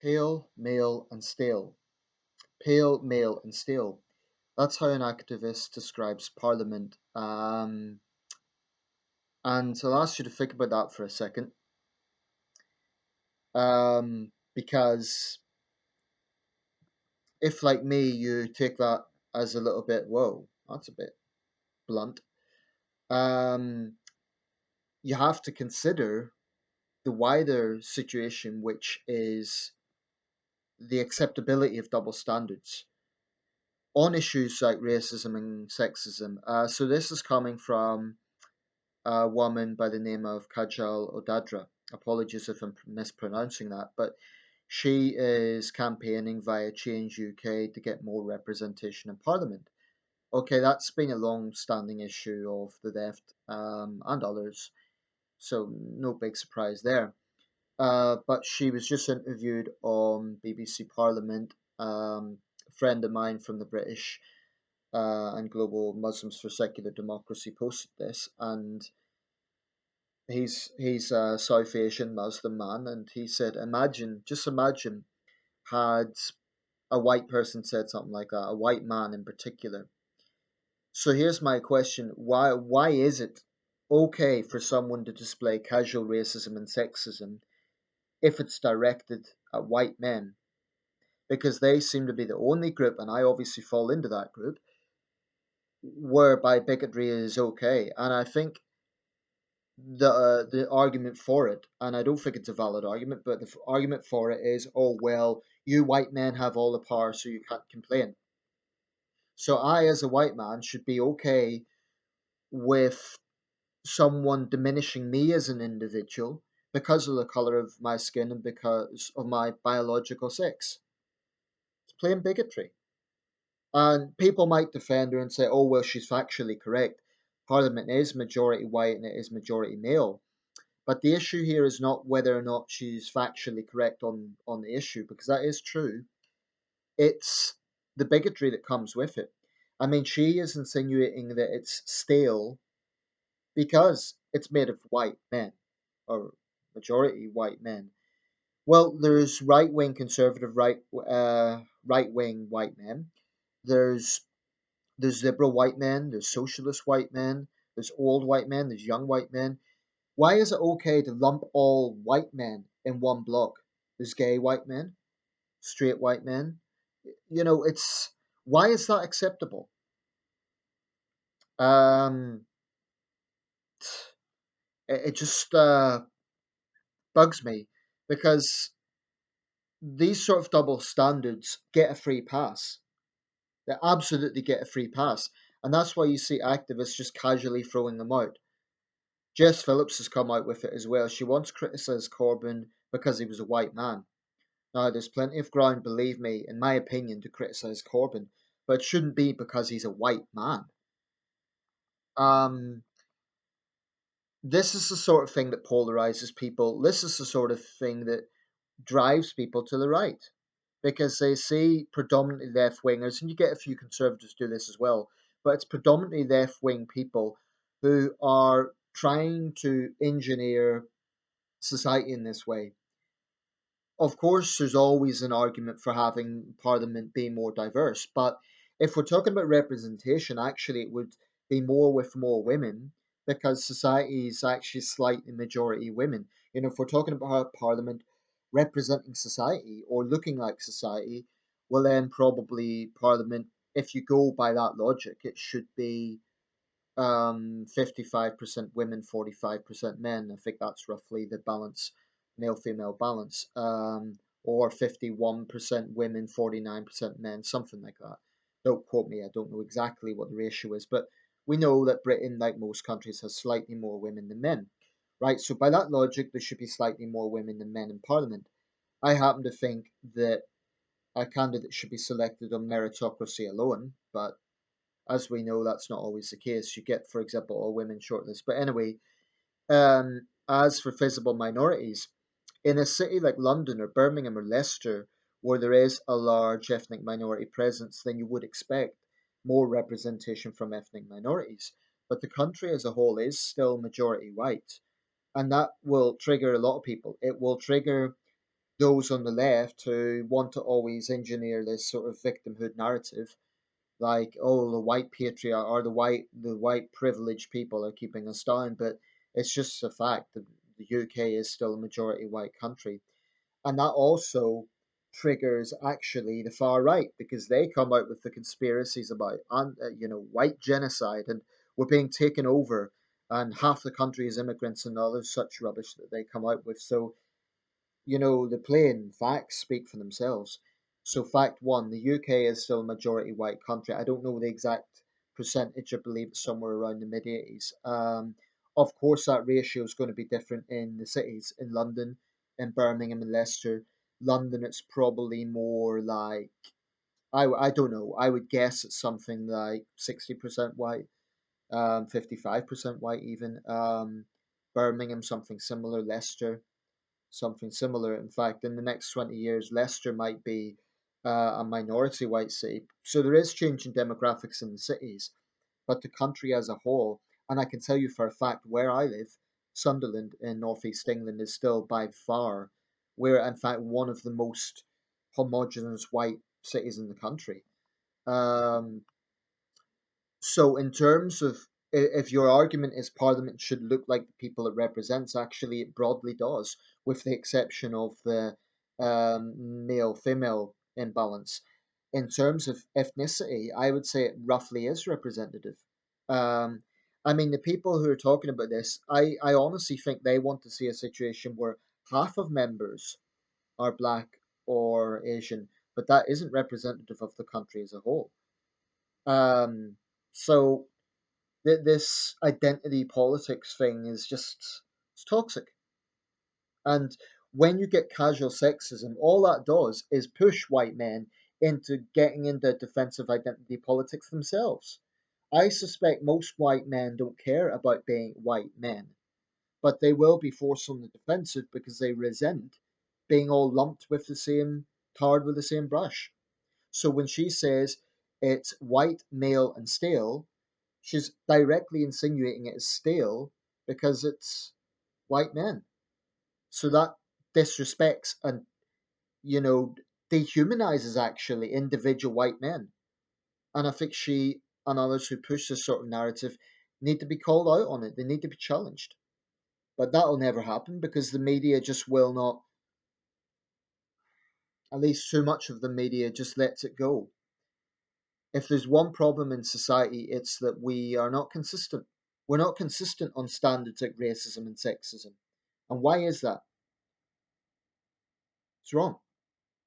Pale, male, and stale. Pale, male, and stale. That's how an activist describes Parliament. And so I'll ask you to think about that for a second. Because if, like me, you take that as a little bit, whoa, that's a bit blunt, um, you have to consider the wider situation, which is the acceptability of double standards on issues like racism and sexism. So this is coming from a woman by the name of Kajal Odradra. Apologies if I'm mispronouncing that, but she is campaigning via Change UK to get more representation in Parliament. Okay, that's been a long-standing issue of the left and others, so no big surprise there. But she was just interviewed on BBC Parliament. A friend of mine from the British and Global Muslims for Secular Democracy posted this, and he's a South Asian Muslim man, and he said, "Imagine, just imagine, had a white person said something like that, a white man in particular." So here's my question: Why is it okay for someone to display casual racism and sexism if it's directed at white men? Because they seem to be the only group, and I obviously fall into that group, whereby bigotry is okay. And I think the argument for it, and I don't think it's a valid argument, but the argument for it is, oh well, you white men have all the power, so you can't complain. So I, as a white man, should be okay with someone diminishing me as an individual because of the color of my skin and because of my biological sex. It's plain bigotry. And people might defend her and say, oh, well, she's factually correct. Parliament is majority white and it is majority male. But the issue here is not whether or not she's factually correct on the issue, because that is true. It's the bigotry that comes with it. I mean, she is insinuating that it's stale because it's made of white men or majority white men. Well, there's right wing conservative right wing white men. There's there's liberal white men. There's socialist white men. There's old white men. There's young white men. Why is it okay to lump all white men in one block? There's gay white men, straight white men. It's why is that acceptable? Um, it just bugs me because these sort of double standards get a free pass. They absolutely get a free pass. And that's why you see activists just casually throwing them out. Jess Phillips has come out with it as well. She once criticised Corbyn because he was a white man. Now, there's plenty of ground, believe me, in my opinion, to criticise Corbyn, but it shouldn't be because he's a white man. Um, this is the sort of thing that polarizes people. This is the sort of thing that drives people to the right because they see predominantly left wingers, and you get a few conservatives do this as well, but it's predominantly left wing people who are trying to engineer society in this way. Of course, there's always an argument for having Parliament be more diverse, but if we're talking about representation, actually, it would be more with more women because society is actually slightly majority women. If we're talking about Parliament representing society or looking like society, well, then probably Parliament, if you go by that logic, it should be 55% women, 45% men. I think that's roughly the balance, male female balance. Or 51% women, 49% men, something like that. Don't quote me, I don't know exactly what the ratio is, but we know that Britain, like most countries, has slightly more women than men. Right, so by that logic, there should be slightly more women than men in Parliament. I happen to think that a candidate should be selected on meritocracy alone, but as we know, that's not always the case. You get, for example, all women shortlists. But anyway, as for visible minorities, in a city like London or Birmingham or Leicester, where there is a large ethnic minority presence, then you would expect more representation from ethnic minorities. But the country as a whole is still majority white. And that will trigger a lot of people. It will trigger those on the left who want to always engineer this sort of victimhood narrative, like, oh, the white patriarch or the white privileged people are keeping us down, but it's just a fact that the UK is still a majority white country, and that also triggers actually the far right because they come out with the conspiracies about white genocide and we're being taken over and half the country is immigrants and other such rubbish that they come out with. So the plain facts speak for themselves. So, fact one, the UK is still a majority white country. I don't know the exact percentage, I believe it's somewhere around the mid 80s. Of course, that ratio is going to be different in the cities. In London, in Birmingham, and Leicester. London, it's probably more like, I don't know, I would guess it's something like 60% white, 55% white, even. Birmingham, something similar. Leicester, something similar. In fact, in the next 20 years, Leicester might be a minority white city. So there is change in demographics in the cities, but the country as a whole, and I can tell you for a fact where I live, Sunderland in northeast England is still by far, we're in fact one of the most homogenous white cities in the country. Um, so, in terms of if your argument is Parliament should look like the people it represents, actually it broadly does, with the exception of the male female imbalance. In terms of ethnicity, I would say it roughly is representative. Um, I mean, the people who are talking about this, I honestly think they want to see a situation where half of members are black or Asian, but that isn't representative of the country as a whole. Um, so this identity politics thing is just it's toxic. And when you get casual sexism, all that does is push white men into getting into defensive identity politics themselves. I suspect most white men don't care about being white men, but they will be forced on the defensive because they resent being all lumped with the same, tarred with the same brush. So when she says it's white, male, and stale, she's directly insinuating it is stale because it's white men. So that disrespects and, you know, dehumanizes actually individual white men. And I think she and others who push this sort of narrative need to be called out on it. They need to be challenged. But that'll never happen because the media just will not, at least too much of the media just lets it go. If there's one problem in society, it's that we are not consistent. We're not consistent on standards like racism and sexism. And why is that? It's wrong.